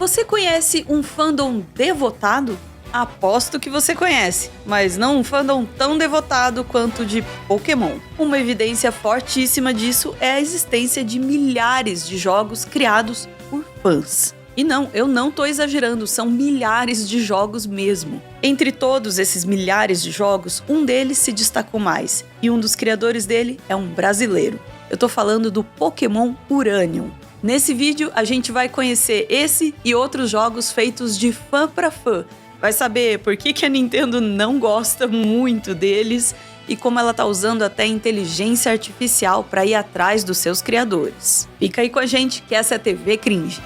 Você conhece um fandom devotado? Aposto que você conhece, mas não um fandom tão devotado quanto de Pokémon. Uma evidência fortíssima disso é a existência de milhares de jogos criados por fãs. E não, eu não tô exagerando, são milhares de jogos mesmo. Entre todos esses milhares de jogos, um deles se destacou mais, e um dos criadores dele é um brasileiro. Eu tô falando do Pokémon Uranium. Nesse vídeo, a gente vai conhecer esse e outros jogos feitos de fã pra fã. Vai saber por que a Nintendo não gosta muito deles e como ela tá usando até inteligência artificial para ir atrás dos seus criadores. Fica aí com a gente que essa é a TV Cringe.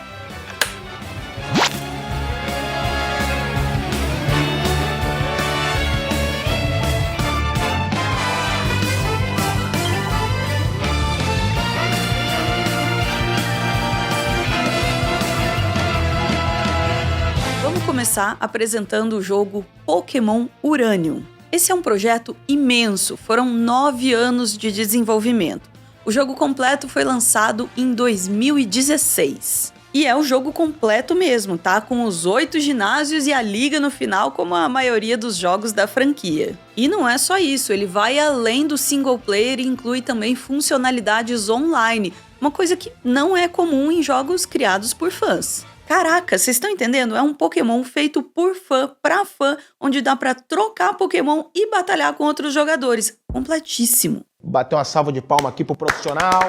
Vamos começar apresentando o jogo Pokémon Uranium. Esse é um projeto imenso, foram 9 anos de desenvolvimento. O jogo completo foi lançado em 2016. E é o jogo completo mesmo, tá? Com os 8 ginásios e a liga no final, como a maioria dos jogos da franquia. E não é só isso, ele vai além do single player e inclui também funcionalidades online, uma coisa que não é comum em jogos criados por fãs. Caraca, vocês estão entendendo? É um Pokémon feito por fã, pra fã, onde dá pra trocar Pokémon e batalhar com outros jogadores. Completíssimo. Bateu uma salva de palma aqui pro profissional.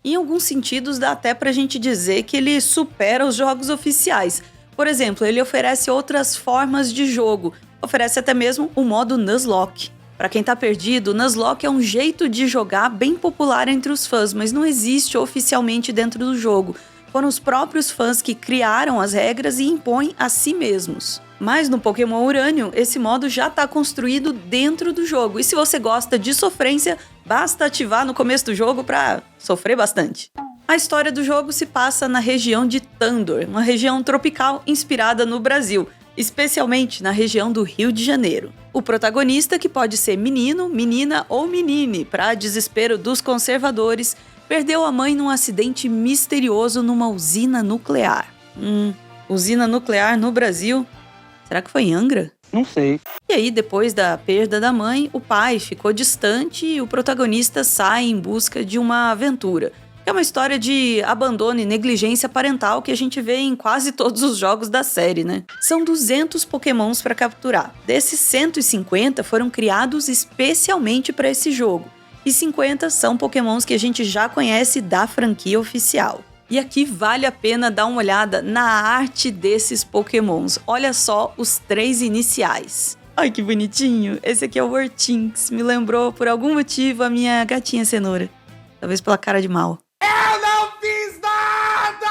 Em alguns sentidos, dá até pra gente dizer que ele supera os jogos oficiais. Por exemplo, ele oferece outras formas de jogo. Oferece até mesmo o modo Nuzlocke. Pra quem tá perdido, o Nuzlocke é um jeito de jogar bem popular entre os fãs, mas não existe oficialmente dentro do jogo. Foram os próprios fãs que criaram as regras e impõem a si mesmos. Mas no Pokémon Uranium, esse modo já está construído dentro do jogo. E se você gosta de sofrência, basta ativar no começo do jogo para sofrer bastante. A história do jogo se passa na região de Tandor, uma região tropical inspirada no Brasil, especialmente na região do Rio de Janeiro. O protagonista, que pode ser menino, menina ou menine, para desespero dos conservadores, perdeu a mãe num acidente misterioso numa usina nuclear. Usina nuclear no Brasil? Será que foi em Angra? Não sei. E aí, depois da perda da mãe, o pai ficou distante e o protagonista sai em busca de uma aventura. É uma história de abandono e negligência parental que a gente vê em quase todos os jogos da série, né? São 200 Pokémons para capturar. Desses 150 foram criados especialmente para esse jogo. E 50 são Pokémons que a gente já conhece da franquia oficial. E aqui vale a pena dar uma olhada na arte desses Pokémons. Olha só os 3 iniciais. Ai, que bonitinho! Esse aqui é o Hortinx. Me lembrou, por algum motivo, a minha gatinha cenoura. Talvez pela cara de mal. Eu não fiz nada!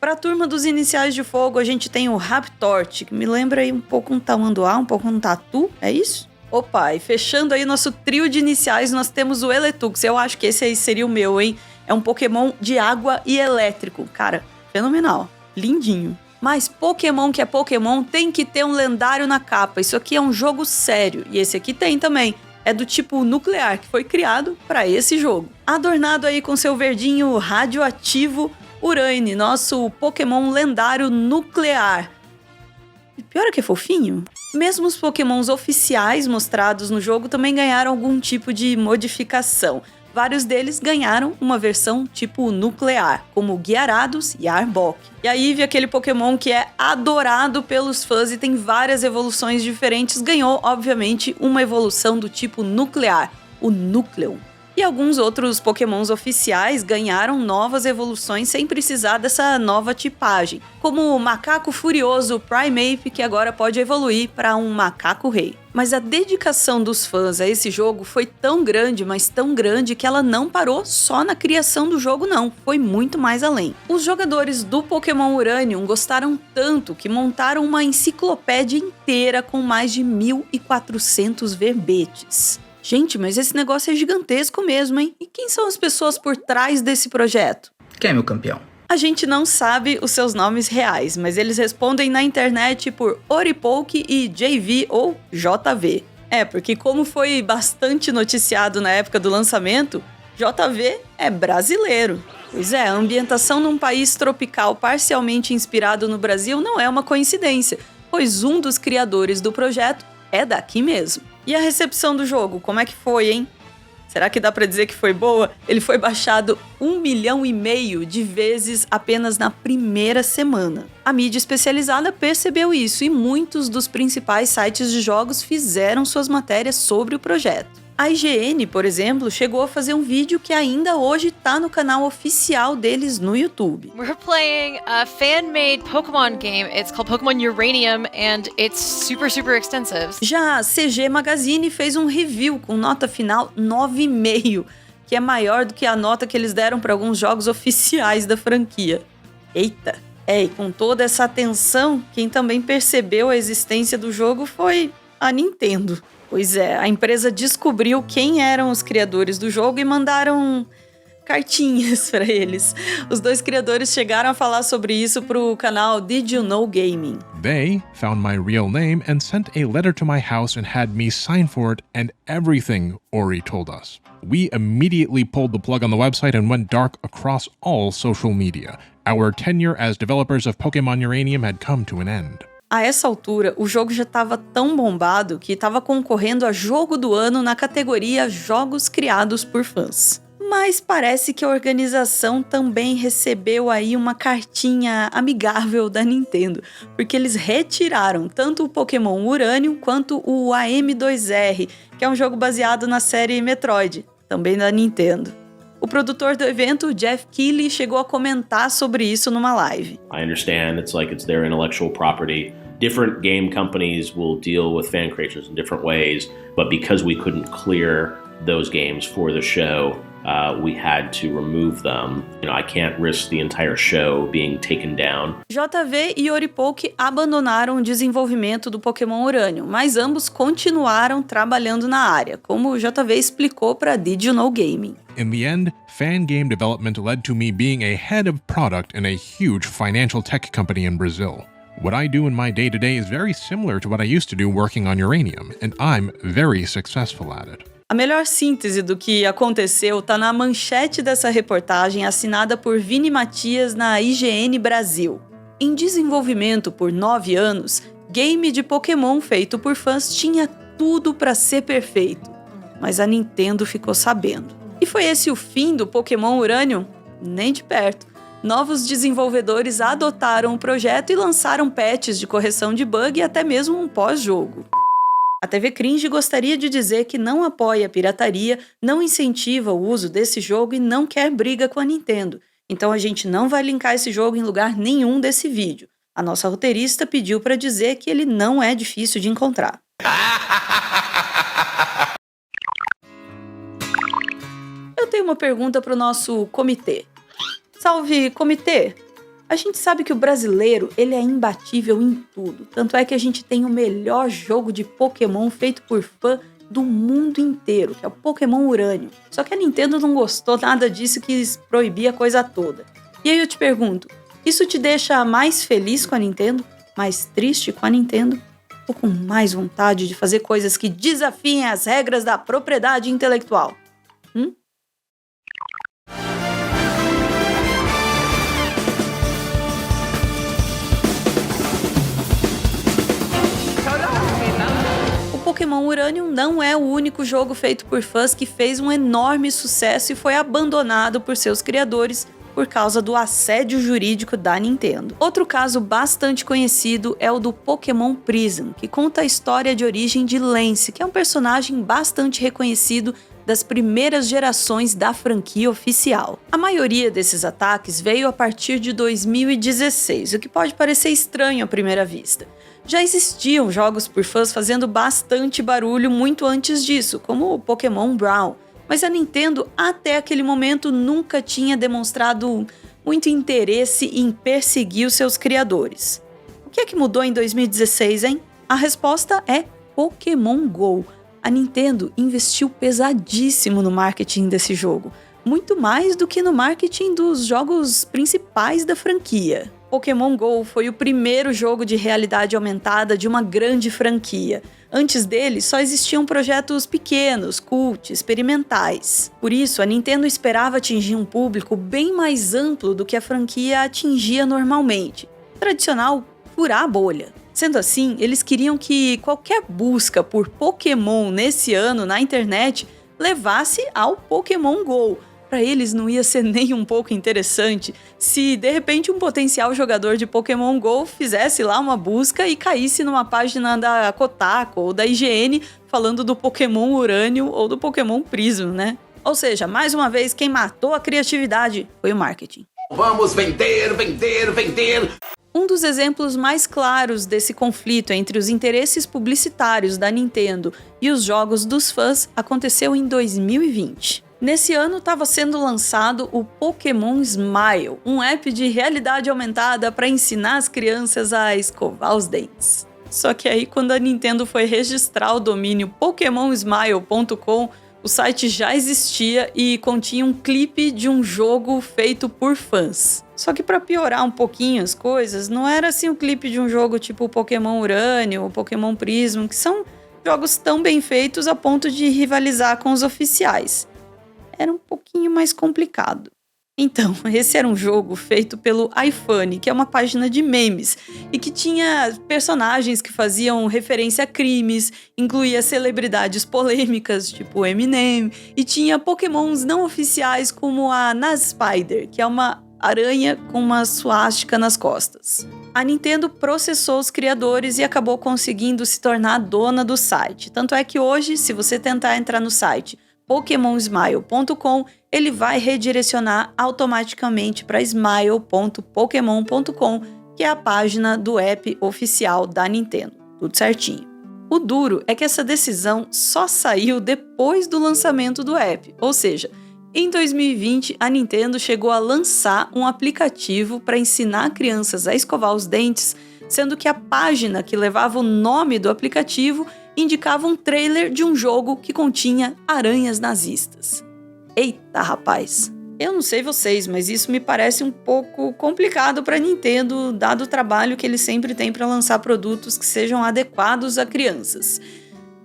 Pra turma dos iniciais de fogo, a gente tem o Raptorch, que me lembra aí um pouco um Tamanduá, um pouco um Tatu. É isso? Opa, e fechando aí nosso trio de iniciais, nós temos o Eletux. Eu acho que esse aí seria o meu, hein? É um Pokémon de água e elétrico. Cara, fenomenal. Lindinho. Mas Pokémon que é Pokémon tem que ter um lendário na capa. Isso aqui é um jogo sério. E esse aqui tem também. É do tipo nuclear, que foi criado para esse jogo. Adornado aí com seu verdinho radioativo, Uraine, nosso Pokémon lendário nuclear. E pior é que é fofinho. Mesmo os Pokémons oficiais mostrados no jogo também ganharam algum tipo de modificação. Vários deles ganharam uma versão tipo nuclear, como Gyarados e Arbok. E a Eevee, aquele Pokémon que é adorado pelos fãs e tem várias evoluções diferentes, ganhou, obviamente, uma evolução do tipo nuclear, o Núcleo. E alguns outros Pokémons oficiais ganharam novas evoluções sem precisar dessa nova tipagem, como o Macaco Furioso Primeape, que agora pode evoluir para um Macaco Rei. Mas a dedicação dos fãs a esse jogo foi tão grande, mas tão grande, que ela não parou só na criação do jogo não, foi muito mais além. Os jogadores do Pokémon Uranium gostaram tanto que montaram uma enciclopédia inteira com mais de 1.400 verbetes. Gente, mas esse negócio é gigantesco mesmo, hein? E quem são as pessoas por trás desse projeto? Quem é meu campeão? A gente não sabe os seus nomes reais, mas eles respondem na internet por Oripoke e JV ou JV. Porque como foi bastante noticiado na época do lançamento, JV é brasileiro. Pois é, a ambientação num país tropical parcialmente inspirado no Brasil não é uma coincidência, pois um dos criadores do projeto é daqui mesmo. E a recepção do jogo, como é que foi, hein? Será que dá pra dizer que foi boa? Ele foi baixado 1,5 milhão de vezes apenas na primeira semana. A mídia especializada percebeu isso e muitos dos principais sites de jogos fizeram suas matérias sobre o projeto. A IGN, por exemplo, chegou a fazer um vídeo que ainda hoje tá no canal oficial deles no YouTube. We're playing a fan-made Pokémon game. It's called Pokémon Uranium and it's super extensive. Já a CG Magazine fez um review com nota final 9,5, que é maior do que a nota que eles deram para alguns jogos oficiais da franquia. Eita! E com toda essa atenção, quem também percebeu a existência do jogo foi a Nintendo. Pois é, a empresa descobriu quem eram os criadores do jogo e mandaram cartinhas para eles. Os dois criadores chegaram a falar sobre isso pro canal Did You Know Gaming. They found my real name and sent a letter to my house and had me sign for it and everything, Ori told us. We immediately pulled the plug on the website and went dark across all social media. Our tenure as developers of Pokémon Uranium had come to an end. A essa altura, o jogo já estava tão bombado que estava concorrendo a Jogo do Ano na categoria Jogos Criados por Fãs. Mas parece que a organização também recebeu aí uma cartinha amigável da Nintendo, porque eles retiraram tanto o Pokémon Uranium quanto o AM2R, que é um jogo baseado na série Metroid, também da Nintendo. O produtor do evento, Jeff Keighley, chegou a comentar sobre isso numa live. I understand it's their intellectual property. Different game companies will deal with fan creators in different ways, but because we couldn't clear those games for the show, we had to remove them. I can't risk the entire show being taken down. JV e Oripoke abandonaram o desenvolvimento do Pokémon Uranium, mas ambos continuaram trabalhando na área, como o JV explicou para Did You Know Gaming. In the end, fan game development led to me being a head of product in a huge financial tech company in Brazil. What I do in my day-to-day is very similar to what I used to do working on Uranium, and I'm very successful at it. A melhor síntese do que aconteceu está na manchete dessa reportagem assinada por Vini Matias na IGN Brasil. Em desenvolvimento por 9 anos, game de Pokémon feito por fãs tinha tudo para ser perfeito, mas a Nintendo ficou sabendo. E foi esse o fim do Pokémon Uranium? Nem de perto. Novos desenvolvedores adotaram o projeto e lançaram patches de correção de bug e até mesmo um pós-jogo. A TV Cringe gostaria de dizer que não apoia a pirataria, não incentiva o uso desse jogo e não quer briga com a Nintendo. Então a gente não vai linkar esse jogo em lugar nenhum desse vídeo. A nossa roteirista pediu para dizer que ele não é difícil de encontrar. Eu tenho uma pergunta para o nosso comitê. Salve, comitê! A gente sabe que o brasileiro, ele é imbatível em tudo. Tanto é que a gente tem o melhor jogo de Pokémon feito por fã do mundo inteiro, que é o Pokémon Uranium. Só que a Nintendo não gostou nada disso e quis proibir a coisa toda. E aí eu te pergunto, isso te deixa mais feliz com a Nintendo? Mais triste com a Nintendo? Ou com mais vontade de fazer coisas que desafiem as regras da propriedade intelectual? Pokémon Uranium não é o único jogo feito por fãs que fez um enorme sucesso e foi abandonado por seus criadores por causa do assédio jurídico da Nintendo. Outro caso bastante conhecido é o do Pokémon Prism, que conta a história de origem de Lance, que é um personagem bastante reconhecido das primeiras gerações da franquia oficial. A maioria desses ataques veio a partir de 2016, o que pode parecer estranho à primeira vista. Já existiam jogos por fãs fazendo bastante barulho muito antes disso, como o Pokémon Brown, mas a Nintendo até aquele momento nunca tinha demonstrado muito interesse em perseguir os seus criadores. O que é que mudou em 2016, hein? A resposta é Pokémon GO. A Nintendo investiu pesadíssimo no marketing desse jogo, muito mais do que no marketing dos jogos principais da franquia. Pokémon GO foi o primeiro jogo de realidade aumentada de uma grande franquia. Antes dele, só existiam projetos pequenos, cult, experimentais. Por isso, a Nintendo esperava atingir um público bem mais amplo do que a franquia atingia normalmente. Tradicional, furar a bolha. Sendo assim, eles queriam que qualquer busca por Pokémon nesse ano na internet levasse ao Pokémon GO. Para eles não ia ser nem um pouco interessante se, de repente, um potencial jogador de Pokémon GO fizesse lá uma busca e caísse numa página da Kotaku ou da IGN falando do Pokémon Urânio ou do Pokémon Prism, né? Ou seja, mais uma vez, quem matou a criatividade foi o marketing. Vamos vender, vender, vender! Um dos exemplos mais claros desse conflito entre os interesses publicitários da Nintendo e os jogos dos fãs aconteceu em 2020. Nesse ano estava sendo lançado o Pokémon Smile, um app de realidade aumentada para ensinar as crianças a escovar os dentes. Só que aí, quando a Nintendo foi registrar o domínio pokemonsmile.com, o site já existia e continha um clipe de um jogo feito por fãs. Só que para piorar um pouquinho as coisas, não era assim um clipe de um jogo tipo Pokémon Urânio ou Pokémon Prism, que são jogos tão bem feitos a ponto de rivalizar com os oficiais. Era um pouquinho mais complicado. Então, esse era um jogo feito pelo iFunny, que é uma página de memes, e que tinha personagens que faziam referência a crimes, incluía celebridades polêmicas, tipo Eminem, e tinha pokémons não oficiais como a Nazspider, que é uma aranha com uma suástica nas costas. A Nintendo processou os criadores e acabou conseguindo se tornar dona do site. Tanto é que hoje, se você tentar entrar no site pokemonsmile.com, ele vai redirecionar automaticamente para smile.pokemon.com, que é a página do app oficial da Nintendo. Tudo certinho. O duro é que essa decisão só saiu depois do lançamento do app, ou seja, em 2020 a Nintendo chegou a lançar um aplicativo para ensinar crianças a escovar os dentes, sendo que a página que levava o nome do aplicativo indicava um trailer de um jogo que continha aranhas nazistas. Eita, rapaz! Eu não sei vocês, mas isso me parece um pouco complicado para a Nintendo, dado o trabalho que eles sempre têm para lançar produtos que sejam adequados a crianças.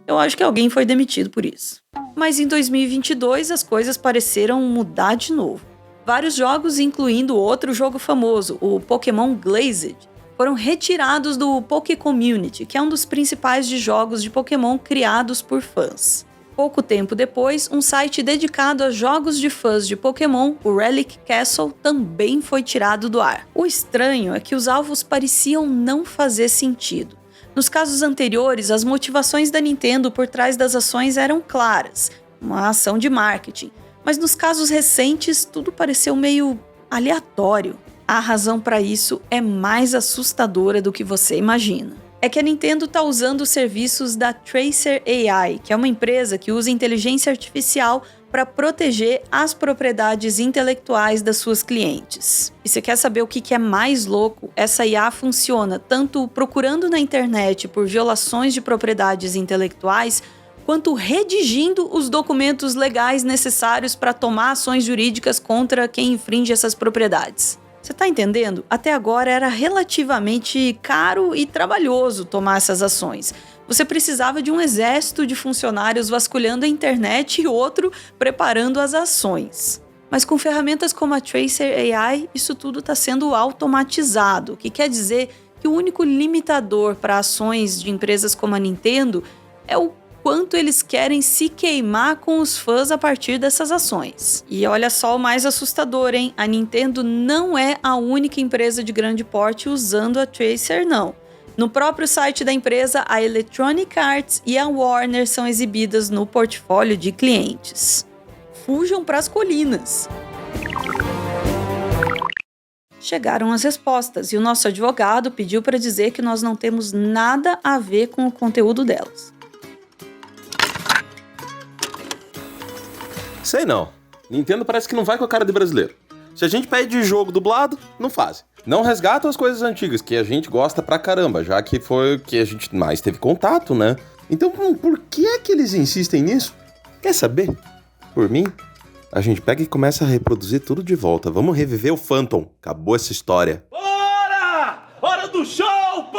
Eu acho que alguém foi demitido por isso. Mas em 2022 as coisas pareceram mudar de novo. Vários jogos, incluindo outro jogo famoso, o Pokémon Glazed, foram retirados do Pokécommunity, que é um dos principais de jogos de Pokémon criados por fãs. Pouco tempo depois, um site dedicado a jogos de fãs de Pokémon, o Relic Castle, também foi tirado do ar. O estranho é que os alvos pareciam não fazer sentido. Nos casos anteriores, as motivações da Nintendo por trás das ações eram claras, uma ação de marketing. Mas nos casos recentes, tudo pareceu meio aleatório. A razão para isso é mais assustadora do que você imagina. É que a Nintendo está usando os serviços da Tracer AI, que é uma empresa que usa inteligência artificial para proteger as propriedades intelectuais das suas clientes. E você quer saber o que é mais louco? Essa IA funciona tanto procurando na internet por violações de propriedades intelectuais, quanto redigindo os documentos legais necessários para tomar ações jurídicas contra quem infringe essas propriedades. Você tá entendendo? Até agora era relativamente caro e trabalhoso tomar essas ações. Você precisava de um exército de funcionários vasculhando a internet e outro preparando as ações. Mas com ferramentas como a Tracer AI, isso tudo está sendo automatizado, o que quer dizer que o único limitador para ações de empresas como a Nintendo é o quanto eles querem se queimar com os fãs a partir dessas ações. E olha só o mais assustador, hein? A Nintendo não é a única empresa de grande porte usando a Tracer, não. No próprio site da empresa, a Electronic Arts e a Warner são exibidas no portfólio de clientes. Fujam para as colinas! Chegaram as respostas e o nosso advogado pediu para dizer que nós não temos nada a ver com o conteúdo delas. Sei não. Nintendo parece que não vai com a cara de brasileiro. Se a gente pede jogo dublado, não fazem. Não resgatam as coisas antigas, que a gente gosta pra caramba, já que foi o que a gente mais teve contato, né? Então, por que é que eles insistem nisso? Quer saber? Por mim, a gente pega e começa a reproduzir tudo de volta. Vamos reviver o Phantom. Acabou essa história. Bora! do show, p***!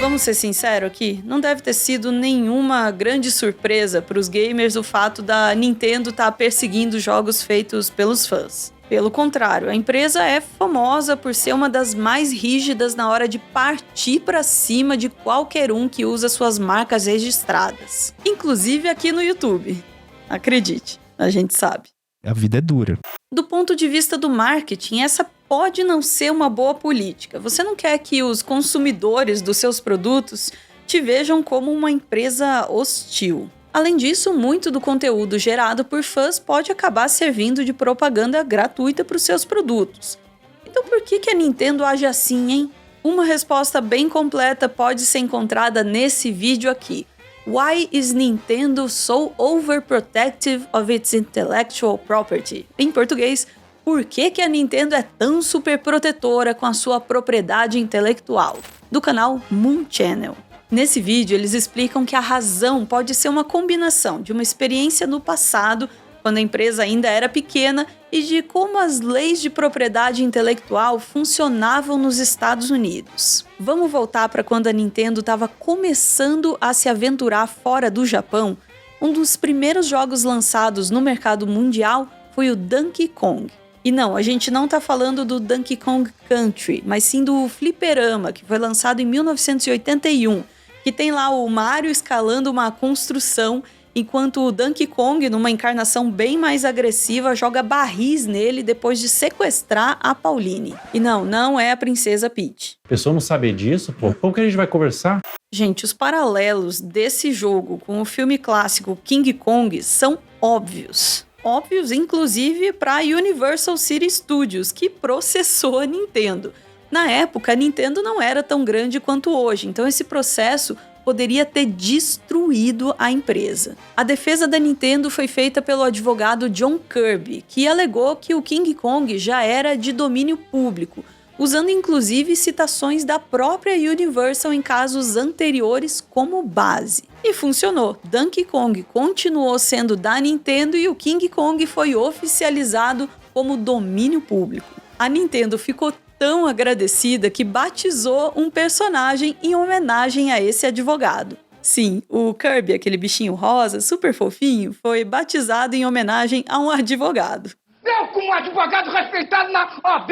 Vamos ser sinceros aqui, não deve ter sido nenhuma grande surpresa para os gamers o fato da Nintendo estar perseguindo jogos feitos pelos fãs. Pelo contrário, a empresa é famosa por ser uma das mais rígidas na hora de partir para cima de qualquer um que usa suas marcas registradas. Inclusive aqui no YouTube. Acredite, a gente sabe. A vida é dura. Do ponto de vista do marketing, essa pode não ser uma boa política. Você não quer que os consumidores dos seus produtos te vejam como uma empresa hostil. Além disso, muito do conteúdo gerado por fãs pode acabar servindo de propaganda gratuita para os seus produtos. Então por que a Nintendo age assim, hein? Uma resposta bem completa pode ser encontrada nesse vídeo aqui. Why is Nintendo so overprotective of its intellectual property? Em português, por que a Nintendo é tão super protetora com a sua propriedade intelectual? Do canal Moon Channel. Nesse vídeo, eles explicam que a razão pode ser uma combinação de uma experiência no passado, quando a empresa ainda era pequena, e de como as leis de propriedade intelectual funcionavam nos Estados Unidos. Vamos voltar para quando a Nintendo estava começando a se aventurar fora do Japão. Um dos primeiros jogos lançados no mercado mundial foi o Donkey Kong. E não, a gente não tá falando do Donkey Kong Country, mas sim do Fliperama, que foi lançado em 1981, que tem lá o Mario escalando uma construção, enquanto o Donkey Kong, numa encarnação bem mais agressiva, joga barris nele depois de sequestrar a Pauline. E não é a Princesa Peach. A pessoa não sabe disso, pô. Como que a gente vai conversar? Gente, os paralelos desse jogo com o filme clássico King Kong são óbvios. Óbvios, inclusive, para a Universal City Studios, que processou a Nintendo. Na época, a Nintendo não era tão grande quanto hoje, então esse processo poderia ter destruído a empresa. A defesa da Nintendo foi feita pelo advogado John Kirby, que alegou que o King Kong já era de domínio público, usando inclusive citações da própria Universal em casos anteriores como base. E funcionou. Donkey Kong continuou sendo da Nintendo e o King Kong foi oficializado como domínio público. A Nintendo ficou tão agradecida que batizou um personagem em homenagem a esse advogado. Sim, o Kirby, aquele bichinho rosa, super fofinho, foi batizado em homenagem a um advogado. Eu, como advogado respeitado na OAB!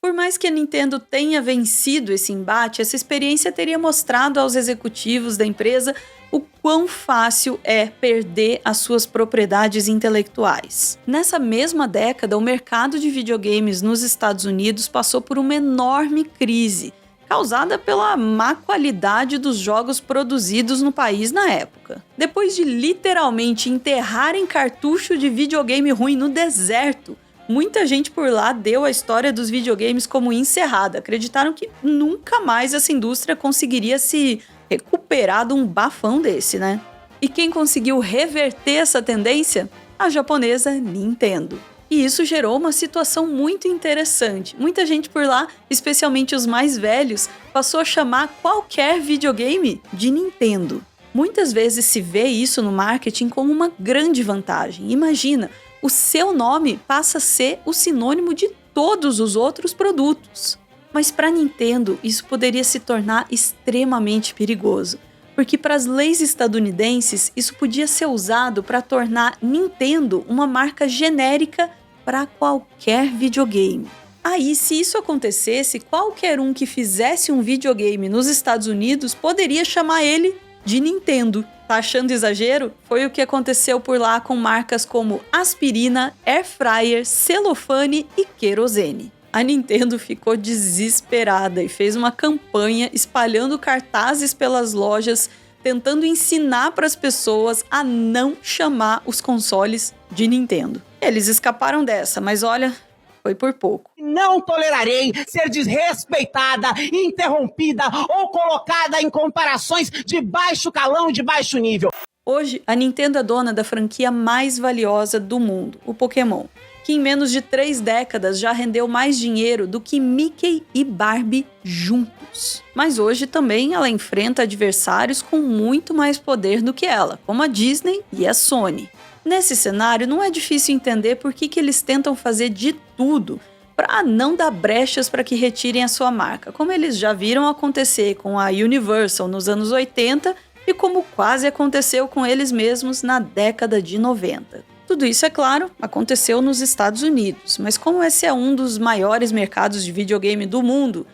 Por mais que a Nintendo tenha vencido esse embate, essa experiência teria mostrado aos executivos da empresa o quão fácil é perder as suas propriedades intelectuais. Nessa mesma década, o mercado de videogames nos Estados Unidos passou por uma enorme crise, causada pela má qualidade dos jogos produzidos no país na época. Depois de literalmente enterrarem cartucho de videogame ruim no deserto, muita gente por lá deu a história dos videogames como encerrada. Acreditaram que nunca mais essa indústria conseguiria se recuperar de um bafão desse, né? E quem conseguiu reverter essa tendência? A japonesa Nintendo. E isso gerou uma situação muito interessante. Muita gente por lá, especialmente os mais velhos, passou a chamar qualquer videogame de Nintendo. Muitas vezes se vê isso no marketing como uma grande vantagem. Imagina, o seu nome passa a ser o sinônimo de todos os outros produtos. Mas para a Nintendo, isso poderia se tornar extremamente perigoso, porque para as leis estadunidenses, isso podia ser usado para tornar Nintendo uma marca genérica para qualquer videogame. Aí, se isso acontecesse, qualquer um que fizesse um videogame nos Estados Unidos poderia chamar ele de Nintendo. Tá achando exagero? Foi o que aconteceu por lá com marcas como aspirina, air fryer, celofane e querosene. A Nintendo ficou desesperada e fez uma campanha espalhando cartazes pelas lojas, tentando ensinar para as pessoas a não chamar os consoles de Nintendo. Eles escaparam dessa, mas olha, foi por pouco. Não tolerarei ser desrespeitada, interrompida ou colocada em comparações de baixo calão, de baixo nível. Hoje, a Nintendo é dona da franquia mais valiosa do mundo, o Pokémon. que em menos de 3 décadas já rendeu mais dinheiro do que Mickey e Barbie juntos. Mas hoje também ela enfrenta adversários com muito mais poder do que ela, como a Disney e a Sony. Nesse cenário, não é difícil entender por que eles tentam fazer de tudo para não dar brechas para que retirem a sua marca, como eles já viram acontecer com a Universal nos anos 80 e como quase aconteceu com eles mesmos na década de 90. Tudo isso, é claro, aconteceu nos Estados Unidos, mas como esse é um dos maiores mercados de videogame do mundo,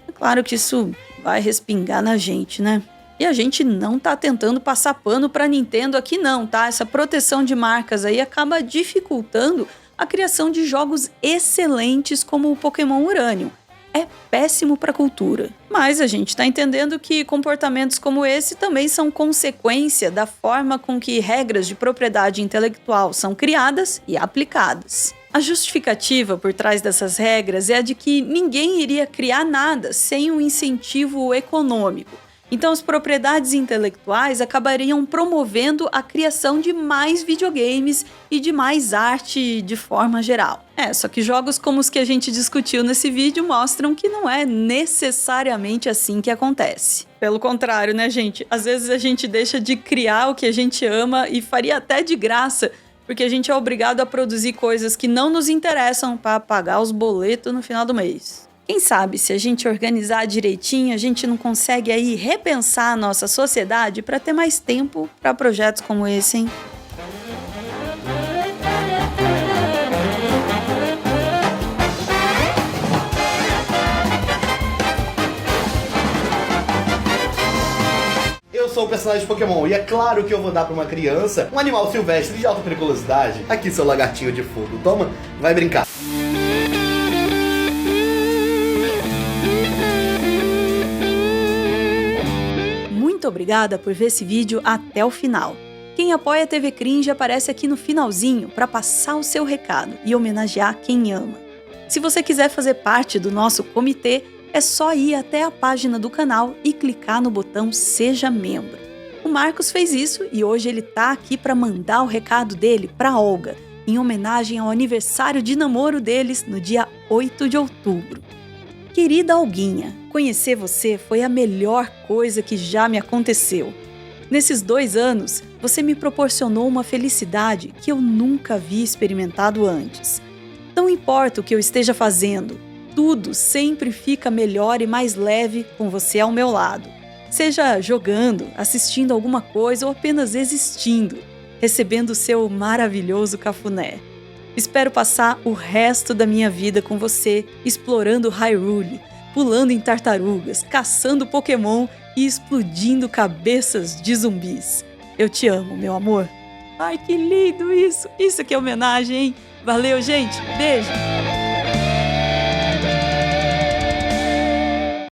é claro que isso vai respingar na gente, né? E a gente não tá tentando passar pano pra Nintendo aqui não, tá? Essa proteção de marcas aí acaba dificultando a criação de jogos excelentes como o Pokémon Uranium. É péssimo para a cultura. Mas a gente está entendendo que comportamentos como esse também são consequência da forma com que regras de propriedade intelectual são criadas e aplicadas. A justificativa por trás dessas regras é a de que ninguém iria criar nada sem um incentivo econômico. Então as propriedades intelectuais acabariam promovendo a criação de mais videogames e de mais arte de forma geral. Só que jogos como os que a gente discutiu nesse vídeo mostram que não é necessariamente assim que acontece. Pelo contrário, né, gente? Às vezes a gente deixa de criar o que a gente ama e faria até de graça, porque a gente é obrigado a produzir coisas que não nos interessam para pagar os boletos no final do mês. Quem sabe, se a gente organizar direitinho, a gente não consegue aí repensar a nossa sociedade para ter mais tempo para projetos como esse, hein? Eu sou o personagem de Pokémon e é claro que eu vou dar pra uma criança um animal silvestre de alta periculosidade. Aqui, seu lagartinho de fogo. Toma, vai brincar. Muito obrigada por ver esse vídeo até o final. Quem apoia a TV Cringe aparece aqui no finalzinho para passar o seu recado e homenagear quem ama. Se você quiser fazer parte do nosso comitê, é só ir até a página do canal e clicar no botão Seja Membro. O Marcos fez isso e hoje ele tá aqui para mandar o recado dele para Olga, em homenagem ao aniversário de namoro deles no dia 8 de outubro. Querida Olguinha, conhecer você foi a melhor coisa que já me aconteceu. Nesses 2 anos, você me proporcionou uma felicidade que eu nunca havia experimentado antes. Não importa o que eu esteja fazendo, tudo sempre fica melhor e mais leve com você ao meu lado. Seja jogando, assistindo alguma coisa ou apenas existindo, recebendo o seu maravilhoso cafuné. Espero passar o resto da minha vida com você, explorando Hyrule, pulando em tartarugas, caçando Pokémon e explodindo cabeças de zumbis. Eu te amo, meu amor. Ai, que lindo isso! Isso aqui é homenagem, hein? Valeu, gente! Beijo!